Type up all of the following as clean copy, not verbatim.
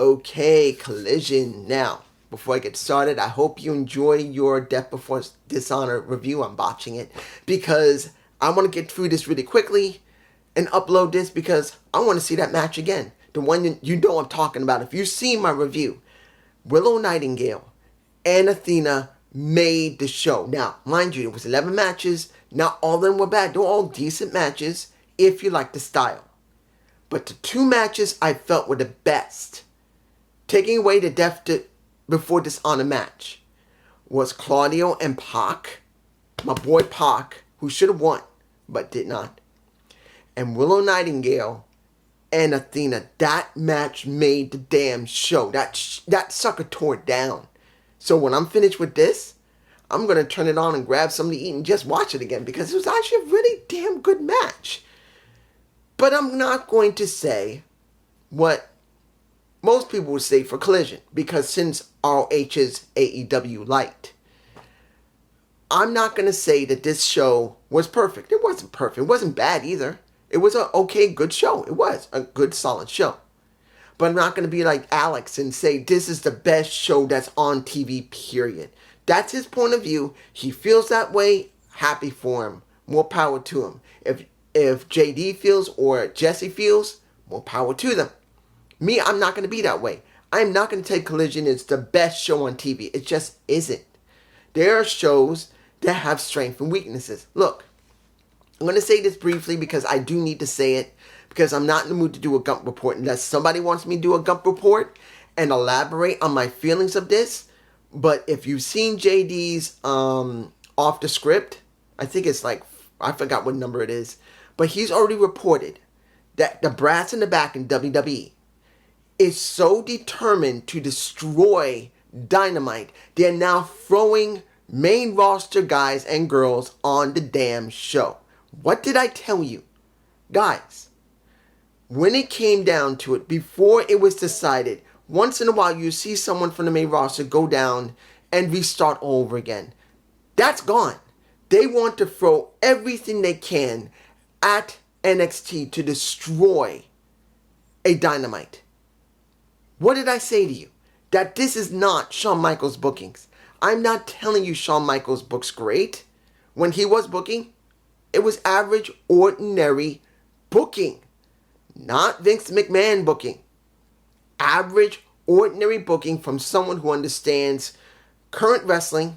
Okay, Collision. Now, before I get started, I hope you enjoy your Death Before Dishonor review. I'm botching it because I want to get through this really quickly and upload this because I want to see that match again. The one you know I'm talking about. If you've seen my review, Willow Nightingale and Athena made the show. Now, mind you, it was 11 matches. Not all of them were bad. They were all decent matches if you like the style. But the two matches I felt were the best, taking away the Death Before Dishonor match, was Claudio and Pac, my boy Pac, who should have won, but did not, and Willow Nightingale and Athena. That match made the damn show. That sucker tore it down. So when I'm finished with this, I'm going to turn it on and grab something to eat and just watch it again because it was actually a really damn good match. But I'm not going to say what most people would say for Collision, because since ROH is AEW Light, I'm not going to say that this show was perfect. It wasn't perfect. It wasn't bad either. It was an okay, good show. It was a good, solid show. But I'm not going to be like Alex and say this is the best show that's on TV, period. That's his point of view. He feels that way. Happy for him. More power to him. If JD feels or Jesse feels, more power to them. Me, I'm not going to be that way. I'm not going to take Collision as the best show on TV. It just isn't. There are shows that have strengths and weaknesses. Look, I'm going to say this briefly because I do need to say it, because I'm not in the mood to do a Gump report unless somebody wants me to do a Gump report and elaborate on my feelings of this. But if you've seen JD's off the script, I think it's like, I forgot what number it is, but he's already reported that the brass in the back in WWE is so determined to destroy Dynamite, they're now throwing main roster guys and girls on the damn show. What did I tell you? Guys, when it came down to it, before it was decided, once in a while you see someone from the main roster go down and restart all over again. That's gone. They want to throw everything they can at NXT to destroy a Dynamite. What did I say to you? That this is not Shawn Michaels' bookings. I'm not telling you Shawn Michaels books great. When he was booking, it was average, ordinary booking. Not Vince McMahon booking. Average, ordinary booking from someone who understands current wrestling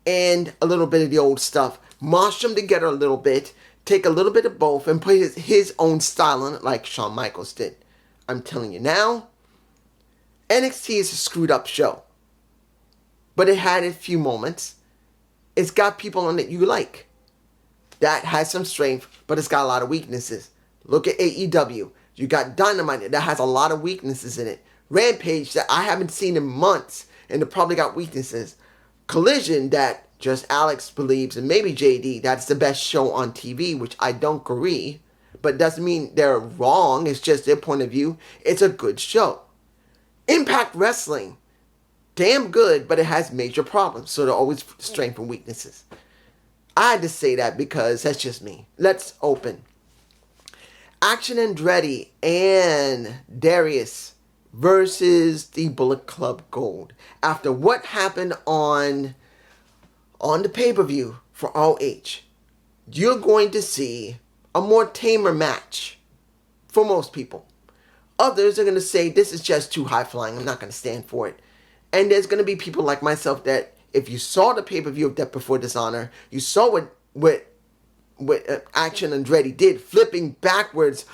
and a little bit of the old stuff. Mash them together a little bit. Take a little bit of both and put his own style on it like Shawn Michaels did. I'm telling you now, NXT is a screwed up show. But it had a few moments. It's got people on it you like. That has some strength, but it's got a lot of weaknesses. Look at AEW. You got Dynamite that has a lot of weaknesses in it. Rampage that I haven't seen in months and it probably got weaknesses. Collision that just Alex believes, and maybe JD, that's the best show on TV, which I don't agree. But doesn't mean they're wrong. It's just their point of view. It's a good show. Impact Wrestling, damn good, but it has major problems. So there are always strengths and weaknesses. I had to say that because that's just me. Let's open. Action Andretti and Darius versus the Bullet Club Gold. After what happened on the pay-per-view for ROH, you're going to see a more tamer match for most people. Others are going to say this is just too high-flying. I'm not going to stand for it. And there's going to be people like myself that if you saw the pay-per-view of Death Before Dishonor, you saw what Action Andretti did, flipping backwards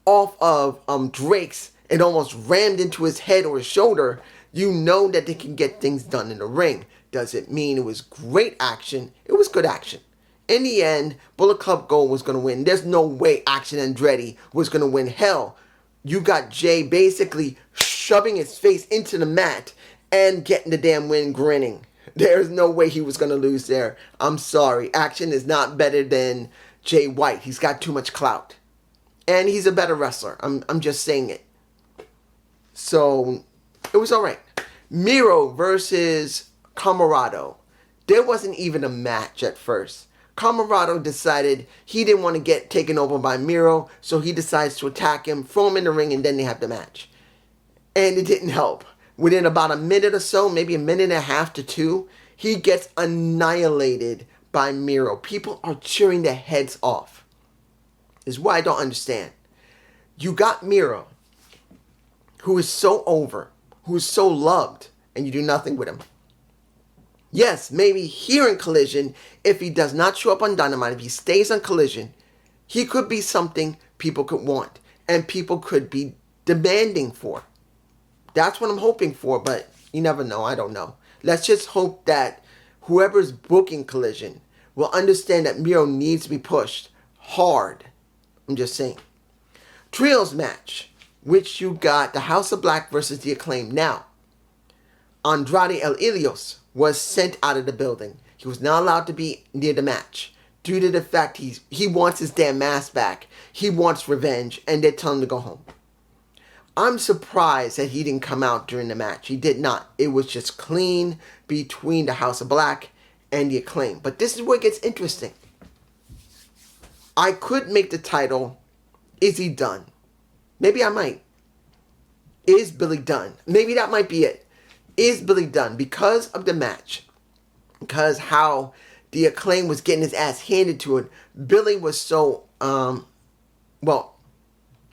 off of Drake's and almost rammed into his head or his shoulder. You know that they can get things done in the ring. Does it mean it was great action? It was good action. In the end, Bullet Club Gold was going to win. There's no way Action Andretti was going to win. Hell, you got Jay basically shoving his face into the mat and getting the damn win grinning. There's no way he was going to lose there. I'm sorry. Action is not better than Jay White. He's got too much clout. And he's a better wrestler. I'm just saying it. So, it was alright. Miro versus Camarado. There wasn't even a match at first. Camarado decided he didn't want to get taken over by Miro, so he decides to attack him, throw him in the ring, and then they have the match. And it didn't help. Within about a minute or so, maybe a minute and a half to two, he gets annihilated by Miro. People are cheering their heads off. Is what I don't understand. You got Miro, who is so over, who is so loved, and you do nothing with him. Yes, maybe here in Collision, if he does not show up on Dynamite, if he stays on Collision, he could be something people could want and people could be demanding for. That's what I'm hoping for, but you never know. I don't know. Let's just hope that whoever's booking Collision will understand that Miro needs to be pushed hard. I'm just saying. Trios match, which you got the House of Black versus the Acclaim. Now, Andrade El Ilios was sent out of the building. He was not allowed to be near the match due to the fact he wants his damn mask back. He wants revenge, and they're telling him to go home. I'm surprised that he didn't come out during the match. He did not. It was just clean between the House of Black and the Acclaim. But this is where it gets interesting. I could make the title, Is He Done? Maybe I might. Is Billy done? Maybe that might be it. Is Billy done? Because of the match. Because how the Acclaim was getting his ass handed to it. Billy was so, well,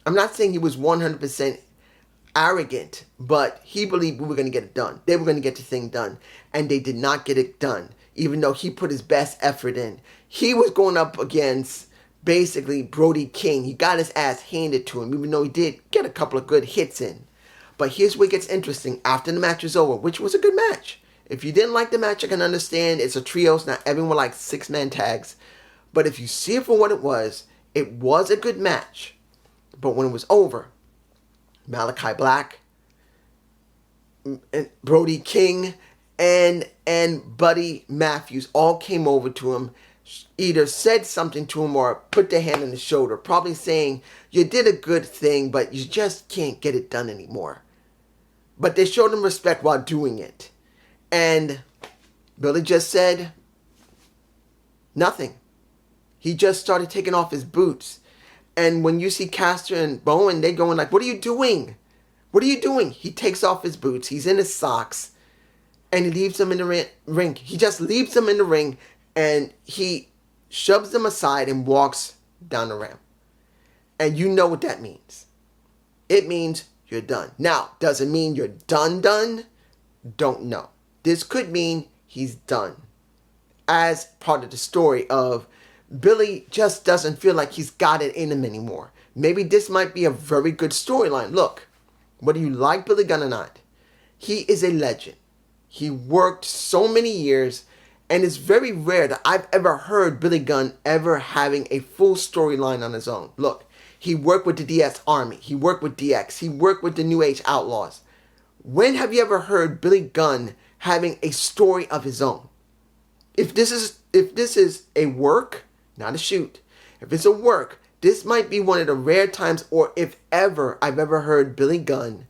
I'm not saying he was 100% arrogant, but he believed we were going to get it done. They were going to get the thing done. And they did not get it done. Even though he put his best effort in. He was going up against basically Brody King. He got his ass handed to him, even though he did get a couple of good hits in. But here's where it gets interesting. After the match is over, which was a good match. If you didn't like the match, I can understand. It's a trios. Not everyone likes 6-man tags. But if you see it for what it was a good match. But when it was over, Malachi Black, and Brody King, and Buddy Matthews all came over to him, either said something to him or put their hand on his shoulder, probably saying, you did a good thing, but you just can't get it done anymore. But they showed him respect while doing it. And Billy just said nothing. He just started taking off his boots. And when you see Caster and Bowen, they're going like, what are you doing? What are you doing? He takes off his boots. He's in his socks. And he leaves them in the ring. He just leaves them in the ring. And he shoves them aside and walks down the ramp. And you know what that means. It means you're done. Now, does it mean you're done? Don't know. This could mean he's done. As part of the story of Billy just doesn't feel like he's got it in him anymore. Maybe this might be a very good storyline. Look, whether you like Billy Gunn or not, he is a legend. He worked so many years, and it's very rare that I've ever heard Billy Gunn ever having a full storyline on his own. Look, he worked with the DS Army. He worked with DX. He worked with the New Age Outlaws. When have you ever heard Billy Gunn having a story of his own? If this is a work, not a shoot. If it's a work, this might be one of the rare times, or if ever, I've ever heard Billy Gunn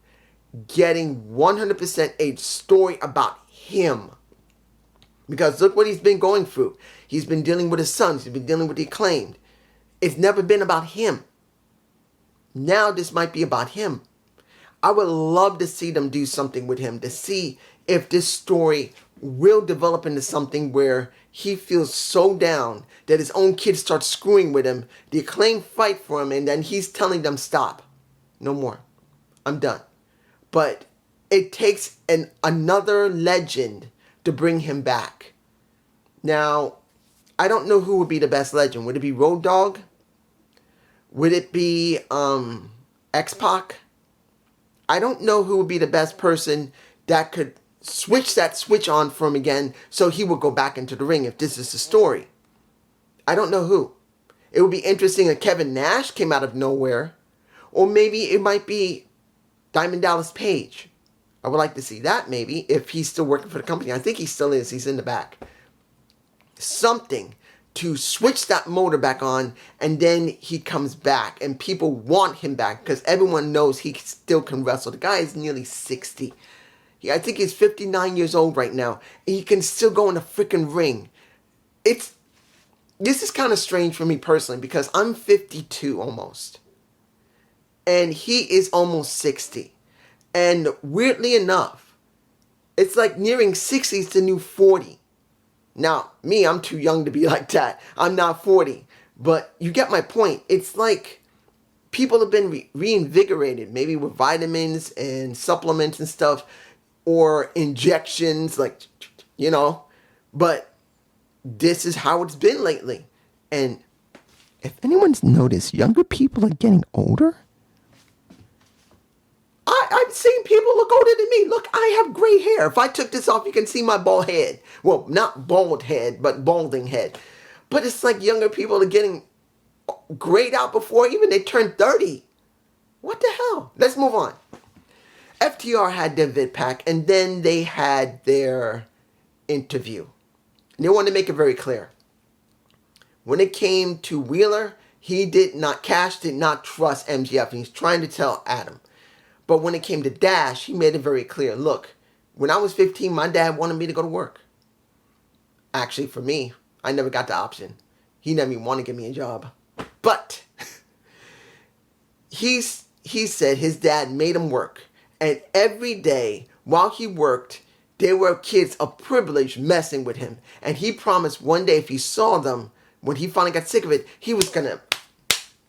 getting 100% a story about him. Because look what he's been going through. He's been dealing with his sons. He's been dealing with the Acclaimed. It's never been about him. Now this might be about him. I would love to see them do something with him, to see if this story will develop into something where he feels so down that his own kids start screwing with him, the Acclaimed fight for him, and then he's telling them, stop. No more. I'm done. But it takes another legend to bring him back. Now, I don't know who would be the best legend. Would it be Road Dogg? Would it be X-Pac? I don't know who would be the best person that could switch that switch on for him again so he would go back into the ring if this is the story. I don't know who. It would be interesting if Kevin Nash came out of nowhere. Or maybe it might be Diamond Dallas Page. I would like to see that maybe if he's still working for the company. I think he still is. He's in the back. Something to switch that motor back on, and then he comes back and people want him back because everyone knows he still can wrestle. The guy is nearly 60. I think he's 59 years old right now, and he can still go in the freaking ring. This is kind of strange for me personally because I'm 52 almost, and he is almost 60. And weirdly enough, it's like nearing 60 is the new 40. Now, me, I'm too young to be like that. I'm not 40. But you get my point. It's like people have been reinvigorated, maybe with vitamins and supplements and stuff, or injections, like, you know. But this is how it's been lately. And if anyone's noticed, younger people are getting older. I've seen people look older than me. Look, I have gray hair. If I took this off, you can see my bald head. Well, not bald head, but balding head. But it's like younger people are getting grayed out before even they turn 30. What the hell? Let's move on. FTR had their vid pack, and then they had their interview. And they wanted to make it very clear. When it came to Wheeler, Cash did not trust MJF, and he's trying to tell Adam. But when it came to Dash, he made it very clear. Look, when I was 15, my dad wanted me to go to work. Actually, for me, I never got the option. He never even wanted to give me a job. But he said his dad made him work. And every day while he worked, there were kids of privilege messing with him. And he promised one day if he saw them, when he finally got sick of it, he was going to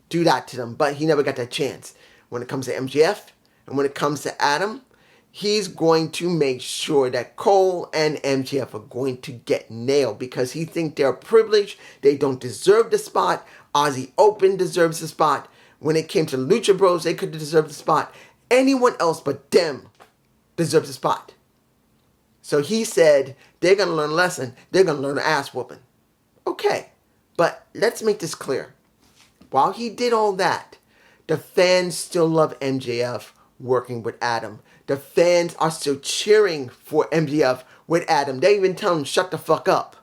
do that to them. But he never got that chance. When it comes to MJF, and when it comes to Adam, he's going to make sure that Cole and MJF are going to get nailed because he thinks they're privileged. They don't deserve the spot. Aussie Open deserves the spot. When it came to Lucha Bros, they could have deserved the spot. Anyone else but them deserves the spot. So he said they're going to learn a lesson. They're going to learn an ass whooping. Okay, but let's make this clear. While he did all that, the fans still love MJF working with Adam. The fans are still cheering for MJF with Adam. They even tell him shut the fuck up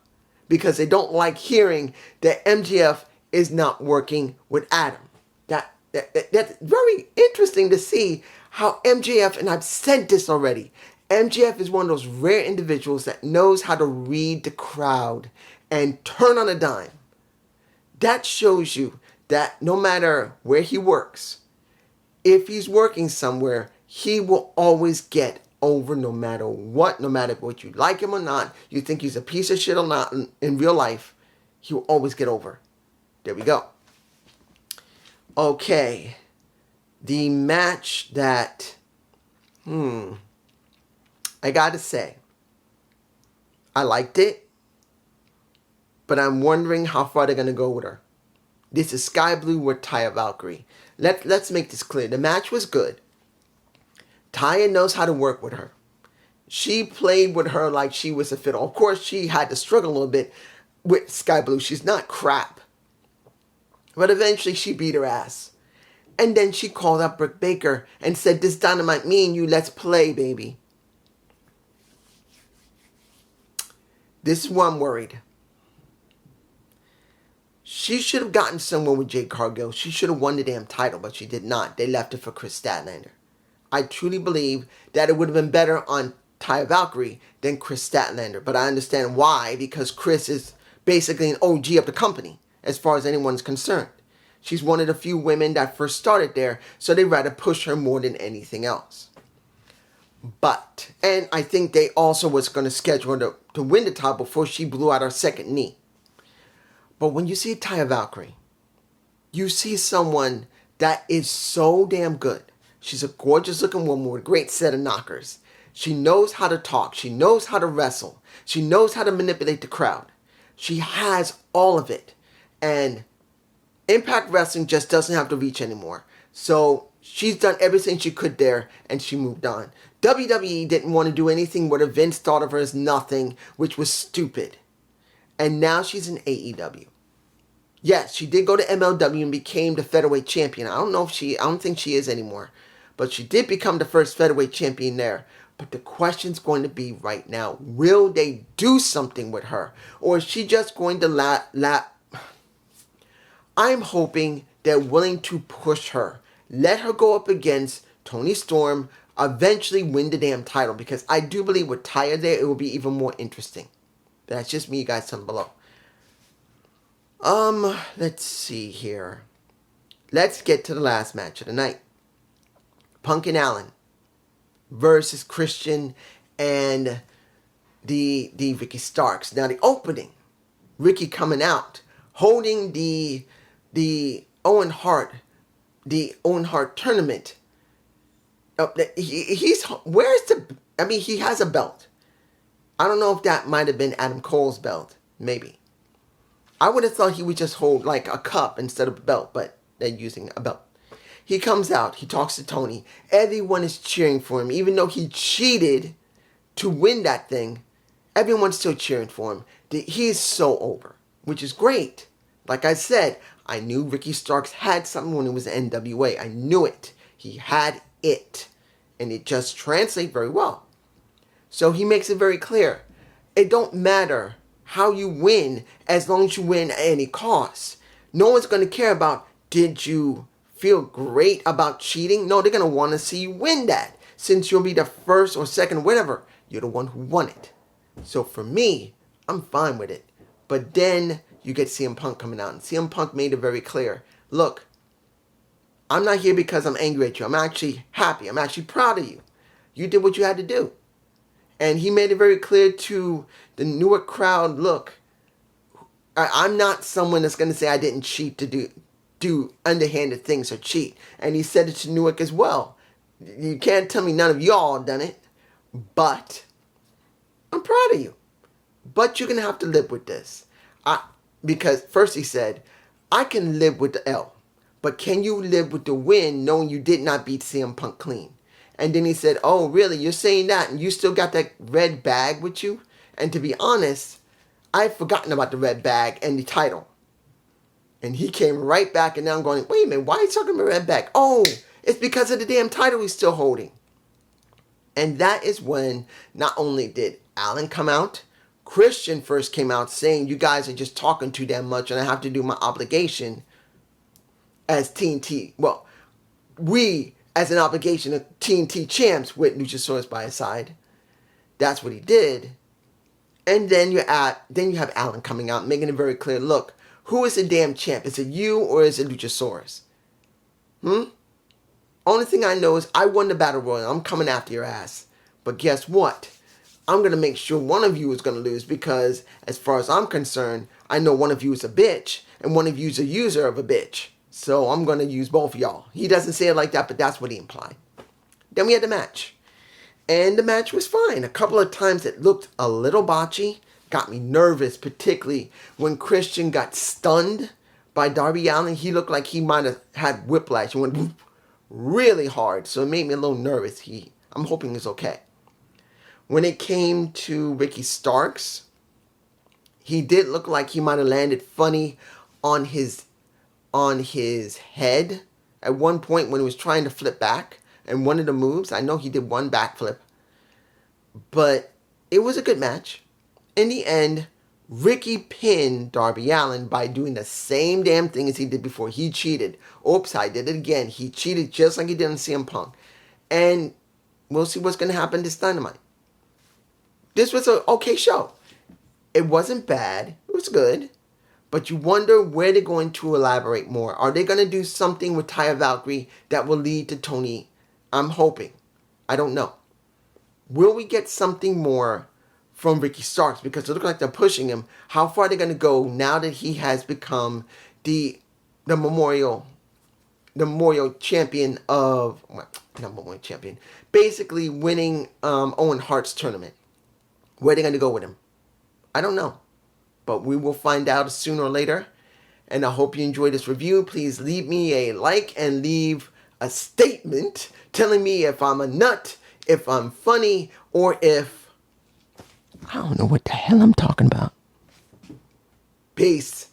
because they don't like hearing that MJF is not working with Adam. That's very interesting to see how MJF, and I've said this already, MJF is one of those rare individuals that knows how to read the crowd and turn on a dime. That shows you that no matter where he works, if he's working somewhere, he will always get over no matter what you like him or not, you think he's a piece of shit or not in real life, he will always get over. There we go. Okay. The match that, I gotta say, I liked it, but I'm wondering how far they're gonna go with her. This is Sky Blue with Taya Valkyrie. Let's make this clear. The match was good. Taya knows how to work with her. She played with her like she was a fiddle. Of course, she had to struggle a little bit with Sky Blue. She's not crap. But eventually, she beat her ass. And then she called up Britt Baker and said, this Dynamite, me and you, let's play, baby. This is why I'm worried. She should have gotten someone with Jade Cargill. She should have won the damn title, but she did not. They left it for Chris Statlander. I truly believe that it would have been better on Taya Valkyrie than Chris Statlander. But I understand why, because Chris is basically an OG of the company, as far as anyone's concerned. She's one of the few women that first started there, so they'd rather push her more than anything else. But, and I think they also was going to schedule her to win the title before she blew out her second knee. But when you see Taya Valkyrie, you see someone that is so damn good. She's a gorgeous looking woman with a great set of knockers. She knows how to talk. She knows how to wrestle. She knows how to manipulate the crowd. She has all of it. And Impact Wrestling just doesn't have the reach anymore. So she's done everything she could there and she moved on. WWE didn't want to do anything with her. Vince thought of her as nothing, which was stupid. And now she's in AEW. Yes, she did go to MLW and became the featherweight champion. I don't think she is anymore. But she did become the first featherweight champion there. But the question's going to be right now, will they do something with her? Or is she just going to I'm hoping they're willing to push her. Let her go up against Toni Storm, eventually win the damn title. Because I do believe with Taya there, it will be even more interesting. That's just me, you guys, down below. Let's see here. Let's get to the last match of the night. Punk and Allen. versus Christian and the Ricky Starks. Now the opening, Ricky coming out, holding the Owen Hart tournament. He's where's the? I mean, he has a belt. I don't know if that might have been Adam Cole's belt. Maybe. I would have thought he would just hold like a cup instead of a belt, but they're using a belt. He comes out. He talks to Tony. Everyone is cheering for him, even though he cheated to win that thing. Everyone's still cheering for him. He is so over, which is great. Like I said, I knew Ricky Starks had something when it was NWA. I knew it. He had it. And it just translates very well. So he makes it very clear. It don't matter how you win as long as you win at any cost. No one's going to care about, did you feel great about cheating? No, they're going to want to see you win that. Since you'll be the first or second, whatever, you're the one who won it. So for me, I'm fine with it. But then you get CM Punk coming out. And CM Punk made it very clear. Look, I'm not here because I'm angry at you. I'm actually happy. I'm actually proud of you. You did what you had to do. And he made it very clear to the Newark crowd, look, I'm not someone that's going to say I didn't cheat to do underhanded things or cheat. And he said it to Newark as well. You can't tell me none of y'all done it, but I'm proud of you. But you're going to have to live with this. Because first he said, I can live with the L, but can you live with the win knowing you did not beat CM Punk clean? And then he said, oh, really? You're saying that and you still got that red bag with you? And to be honest, I've forgotten about the red bag and the title. And he came right back and now I'm going, wait a minute, why are you talking about red bag? Oh, it's because of the damn title he's still holding. And that is when not only did Alan come out, Christian first came out saying, you guys are just talking too damn much and I have to do my obligation as TNT. Well, we as an obligation of TNT champs with Luchasaurus by his side. That's what he did. And then you have Alan coming out making it very clear, look, who is the damn champ? Is it you or is it Luchasaurus? Only thing I know is I won the Battle Royal. I'm coming after your ass. But guess what? I'm going to make sure one of you is going to lose because as far as I'm concerned, I know one of you is a bitch and one of you is a user of a bitch. So I'm going to use both of y'all. He doesn't say it like that, but that's what he implied. Then we had the match. And the match was fine. A couple of times it looked a little botchy. Got me nervous, particularly when Christian got stunned by Darby Allin. He looked like he might have had whiplash. He went really hard. So it made me a little nervous. I'm hoping it's okay. When it came to Ricky Starks, he did look like he might have landed funny on his head at one point when he was trying to flip back. And one of the moves, I know he did one backflip. But it was a good match. In the end, Ricky pinned Darby Allin by doing the same damn thing as he did before. He cheated. Oops, I did it again. He cheated just like he did on CM Punk. And we'll see what's going to happen this Dynamite. This was an okay show. It wasn't bad. It was good. But you wonder where they're going to elaborate more. Are they going to do something with Taya Valkyrie that will lead to Tony? I'm hoping. I don't know. Will we get something more from Ricky Starks? Because it looks like they're pushing him. How far are they going to go now that he has become the memorial champion of... Well, not memorial champion. Basically winning Owen Hart's tournament. Where are they going to go with him? I don't know. But we will find out sooner or later. And I hope you enjoyed this review. Please leave me a like and leave a statement telling me if I'm a nut, if I'm funny, or if... I don't know what the hell I'm talking about. Peace.